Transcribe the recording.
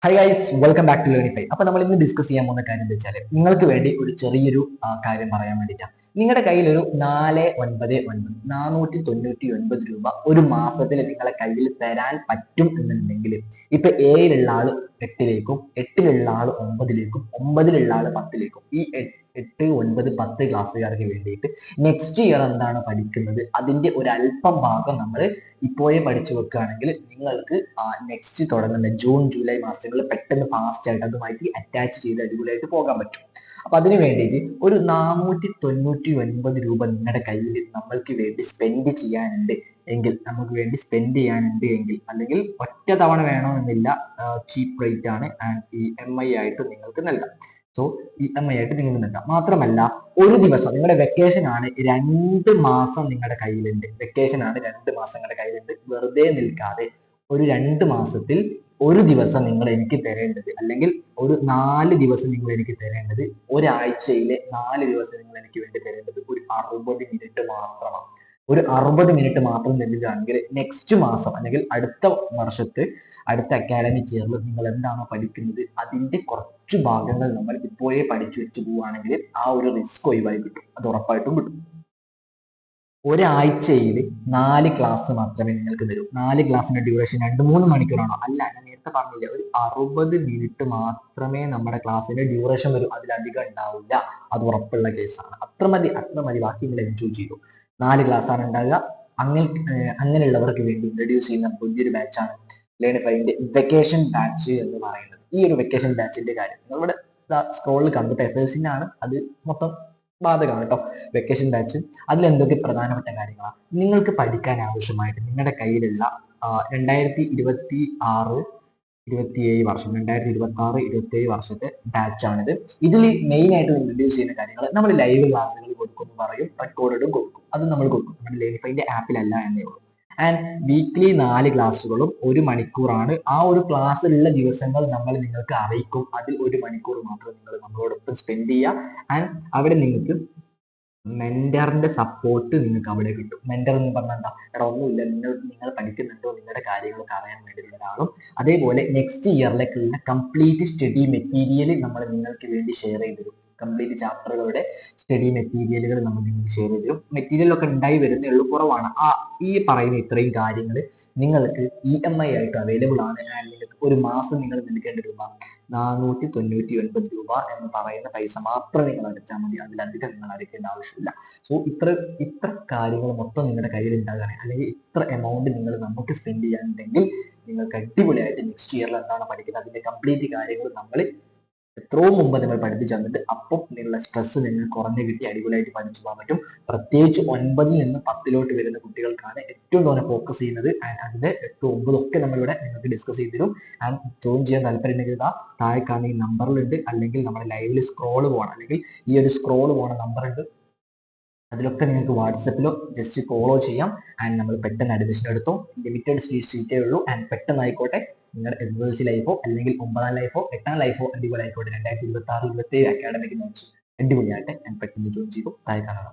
High guys, welcome back to Learnify. അപ്പൊ നമ്മൾ ഇന്ന് ഡിസ്കസ് ചെയ്യാൻ പോകുന്ന കാര്യം എന്താ വെച്ചാൽ നിങ്ങൾക്ക് വേണ്ടി ഒരു ചെറിയൊരു കാര്യം പറയാൻ വേണ്ടിയിട്ടാണ്. നിങ്ങളുടെ കയ്യിൽ ഒരു 499 രൂപ ഒരു മാസത്തിൽ നിങ്ങളെ കയ്യിൽ തരാൻ പറ്റും എന്നുണ്ടെങ്കിൽ, ഇപ്പൊ ഏഴിലുള്ള ആള് എട്ടിലേക്കും, എട്ടിലുള്ള ആള് ഒമ്പതിലേക്കും, ഒമ്പതിലുള്ള ആള് പത്തിലേക്കും, ഈ 8, 9, 10 ക്ലാസ്സുകാർക്ക് വേണ്ടിയിട്ട് നെക്സ്റ്റ് ഇയർ എന്താണ് പഠിക്കുന്നത് അതിന്റെ ഒരു അല്പം ഭാഗം നമ്മൾ ഇപ്പോഴേ പഠിച്ചു വെക്കുകയാണെങ്കിൽ നിങ്ങൾക്ക് നെക്സ്റ്റ് തുടങ്ങുന്ന ജൂൺ ജൂലൈ മാസങ്ങളിൽ പെട്ടെന്ന് ഫാസ്റ്റ് ആയിട്ട് അതുമായിട്ട് അറ്റാച്ച് ചെയ്ത് അടിപൊളിയായിട്ട് പോകാൻ പറ്റും. അപ്പൊ അതിന് വേണ്ടിയിട്ട് ഒരു 499 രൂപ നിങ്ങളുടെ കയ്യിൽ നമ്മൾക്ക് വേണ്ടി സ്പെൻഡ് ചെയ്യാനുണ്ട് എങ്കിൽ, നമുക്ക് വേണ്ടി സ്പെൻഡ് ചെയ്യാനുണ്ട് എങ്കിൽ, അല്ലെങ്കിൽ ഒറ്റ തവണ വേണമെന്നില്ല, ചീപ്പ് റേറ്റ് ആണ് ആൻഡ് EMI ആയിട്ട് നിങ്ങൾക്ക് നൽകാം. സോ EMI ആയിട്ട് നിങ്ങൾക്ക് നൽകാം. മാത്രമല്ല, ഒരു ദിവസം നിങ്ങളുടെ വെക്കേഷൻ ആണ് 2 മാസം നിങ്ങളുടെ കയ്യിലുണ്ട്, വെക്കേഷൻ ആണ് 2 മാസം നിങ്ങളുടെ കയ്യിലുണ്ട്, വെറുതെ നിൽക്കാതെ ഒരു 2 മാസത്തിൽ ഒരു ദിവസം നിങ്ങൾ എനിക്ക് തരേണ്ടത്, അല്ലെങ്കിൽ ഒരു 4 ദിവസം നിങ്ങൾ എനിക്ക് തരേണ്ടത്, ഒരാഴ്ചയിലെ 4 ദിവസം നിങ്ങൾ എനിക്ക് വേണ്ടി തരേണ്ടത് ഒരു 60 മിനിറ്റ് മാത്രമാണ്. ഒരു 60 മിനിറ്റ് മാത്രം നൽകുകയാണെങ്കിൽ നെക്സ്റ്റ് മാസം അല്ലെങ്കിൽ അടുത്ത വർഷത്തെ അടുത്ത അക്കാഡമിക് ഇയറിൽ നിങ്ങൾ എന്താണോ പഠിക്കുന്നത് അതിന്റെ കുറച്ച് ഭാഗങ്ങൾ നമ്മൾ ഇപ്പോഴേ പഠിച്ചു വെച്ച് പോവുകയാണെങ്കിൽ ആ ഒരു റിസ്ക് ഒഴിവായി കിട്ടും. അത് ഉറപ്പായിട്ടും കിട്ടും. ഒരാഴ്ചയിൽ 4 ക്ലാസ് മാത്രമേ നിങ്ങൾക്ക് തരൂ. 4 ക്ലാസ്സിന്റെ ഡ്യൂറേഷൻ 2-3 മണിക്കൂറാണോ? അല്ല, ഞാൻ നേരത്തെ പറഞ്ഞില്ല, ഒരു 60 മിനിറ്റ് മാത്രമേ നമ്മുടെ ക്ലാസ്സിന്റെ ഡ്യൂറേഷൻ വരൂ, അതിലധികം ഉണ്ടാവില്ല. അത് ഉറപ്പുള്ള കേസാണ്. അത്ര മതി, അത്ര മതി. ബാക്കി നിങ്ങൾ എൻജോയ് ചെയ്തു. 4 ക്ലാസ്സാണ് ഉണ്ടാകുക. അങ്ങനെയുള്ളവർക്ക് വേണ്ടി ഇൻട്രൊഡ്യൂസ് ചെയ്യുന്ന പുതിയൊരു ബാച്ചാണ് ലേണിഫൈന്റെ വെക്കേഷൻ ബാച്ച് എന്ന് പറയുന്നത്. ഈ ഒരു വെക്കേഷൻ ബാച്ചിന്റെ കാര്യം നിങ്ങളിവിടെ സ്ക്രോളിൽ കണ്ടിട്ട് SLC ആണ്, അത് മൊത്തം ബാധകമാണ് കേട്ടോ. വെക്കേഷൻ ബാച്ച് അതിൽ എന്തൊക്കെ പ്രധാനപ്പെട്ട കാര്യങ്ങളാണ് നിങ്ങൾക്ക് പഠിക്കാൻ ആവശ്യമായിട്ട് നിങ്ങളുടെ കയ്യിലുള്ള 2026 27 വർഷം, 2026-27 വർഷത്തെ ബാച്ചാണിത്. ഇതിൽ മെയിൻ ആയിട്ട് ഇൻട്രൊഡ്യൂസ് ചെയ്യുന്ന കാര്യങ്ങൾ, നമ്മൾ ലൈവ് ക്ലാസ്സുകൾ കൊടുക്കുമെന്ന് പറയും, റെക്കോർഡും കൊടുക്കും. അത് നമ്മൾ കൊടുക്കും, നമ്മുടെ ലേണിഫൈന്റെ ആപ്പിലല്ല എന്നേ ഉള്ളൂ. ആൻഡ് വീക്ക്ലി 4 ക്ലാസ്സുകളും 1 മണിക്കൂറാണ്. ആ ഒരു ക്ലാസ്സിലുള്ള ദിവസങ്ങൾ നമ്മൾ നിങ്ങൾക്ക് അറിയിക്കും. അതിൽ 1 മണിക്കൂർ മാത്രം നിങ്ങൾ നമ്മളോടൊപ്പം സ്പെൻഡ് ചെയ്യുക. ആൻഡ് അവിടെ നിങ്ങൾക്ക് മെന്ററിന്റെ സപ്പോർട്ട് നിങ്ങൾക്ക് അവിടെ കിട്ടും. മെന്റർ എന്ന് പറഞ്ഞാൽ എന്താ? എടാ ഒന്നുമില്ല, നിങ്ങൾ പഠിക്കുന്നുണ്ടോ, നിങ്ങളുടെ കാര്യങ്ങളൊക്കെ അറിയാൻ വേണ്ടിയുള്ള ഒരാളും, അതേപോലെ നെക്സ്റ്റ് ഇയറിലേക്കുള്ള കംപ്ലീറ്റ് സ്റ്റഡി മെറ്റീരിയൽ നമ്മൾ നിങ്ങൾക്ക് വേണ്ടി ഷെയർ ചെയ്ത് തരും. കംപ്ലീറ്റ് ചാപ്റ്ററുകളുടെ സ്റ്റഡി മെറ്റീരിയലുകൾ നമ്മൾ നിങ്ങൾക്ക് ഷെയർ ചെയ്ത് തരും. മെറ്റീരിയൽ ഒക്കെ ഉണ്ടായി വരുന്നേ ഉള്ളൂ, കുറവാണ്. ഈ പറയുന്ന ഇത്രയും കാര്യങ്ങൾ നിങ്ങൾക്ക് EMI ആയിട്ട് അവൈലബിൾ ആണ്. നിങ്ങൾക്ക് ഒരു മാസം നിങ്ങൾ നൽകേണ്ട രൂപ 499 രൂപ എന്ന് പറയുന്ന പൈസ മാത്രം നിങ്ങൾ അടച്ചാൽ മതി. അതിലധികം നിങ്ങൾ അടയ്ക്കേണ്ട ആവശ്യമില്ല. സോ ഇത്ര കാര്യങ്ങൾ മൊത്തം നിങ്ങളുടെ കയ്യിൽ ഉണ്ടാകുകയാണ്, അല്ലെങ്കിൽ ഇത്ര എമൗണ്ട് നിങ്ങൾ നമുക്ക് സ്പെൻഡ് ചെയ്യാനുണ്ടെങ്കിൽ നിങ്ങൾക്ക് അടിപൊളിയായിട്ട് നെക്സ്റ്റ് ഇയറിൽ എന്താണ് പഠിക്കുന്നത് അതിന്റെ കംപ്ലീറ്റ് കാര്യങ്ങൾ നമ്മൾ എത്രയോ മുമ്പ് നിങ്ങൾ പഠിപ്പിച്ചു തന്നിട്ട് അപ്പം നിങ്ങളുടെ സ്ട്രെസ് നിങ്ങൾ കുറഞ്ഞു കിട്ടി അടിപൊളിയായിട്ട് പഠിച്ചു പോകാൻ പറ്റും. പ്രത്യേകിച്ച് 9-ൽ നിന്ന് 10-ലോട്ട് വരുന്ന കുട്ടികൾക്കാണ് ഏറ്റവും തോന്നെ ഫോക്കസ് ചെയ്യുന്നത്. ആൻഡ് അതിന്റെ 8, 9 ഒക്കെ നമ്മളിവിടെ നിങ്ങൾക്ക് ഡിസ്കസ് ചെയ്ത് തരും. ആൻഡ് ജോയിൻ ചെയ്യാൻ താല്പര്യമുണ്ടെങ്കിൽ താഴെ കാണുന്ന ഈ നമ്പറിലുണ്ട്, അല്ലെങ്കിൽ നമ്മുടെ ലൈവിൽ സ്ക്രോൾ പോകണം, അല്ലെങ്കിൽ ഈ ഒരു സ്ക്രോൾ പോകണ നമ്പർ ഉണ്ട്, അതിലൊക്കെ നിങ്ങൾക്ക് വാട്സപ്പിലോ ജസ്റ്റ് ഫോളോ ചെയ്യാം. ആൻഡ് നമ്മൾ പെട്ടെന്ന് അഡ്മിഷൻ എടുത്തോ. ലിമിറ്റഡ് സീറ്റേ ഉള്ളൂ. ആൻഡ് പെട്ടെന്ന് ആയിക്കോട്ടെ. നിങ്ങളുടെ SLC ലൈഫോ അല്ലെങ്കിൽ 9-ാം ലൈഫോ 8-ാം ലൈഫോ അടിപൊളി ആയിക്കോട്ടെ. 2026-27 അക്കാഡമിക് മാച്ച് അടിപൊളിയായിട്ട് ഞാൻ പെട്ടെന്ന് ജോയിൻ ചെയ്തു. താഴെ കാണാൻ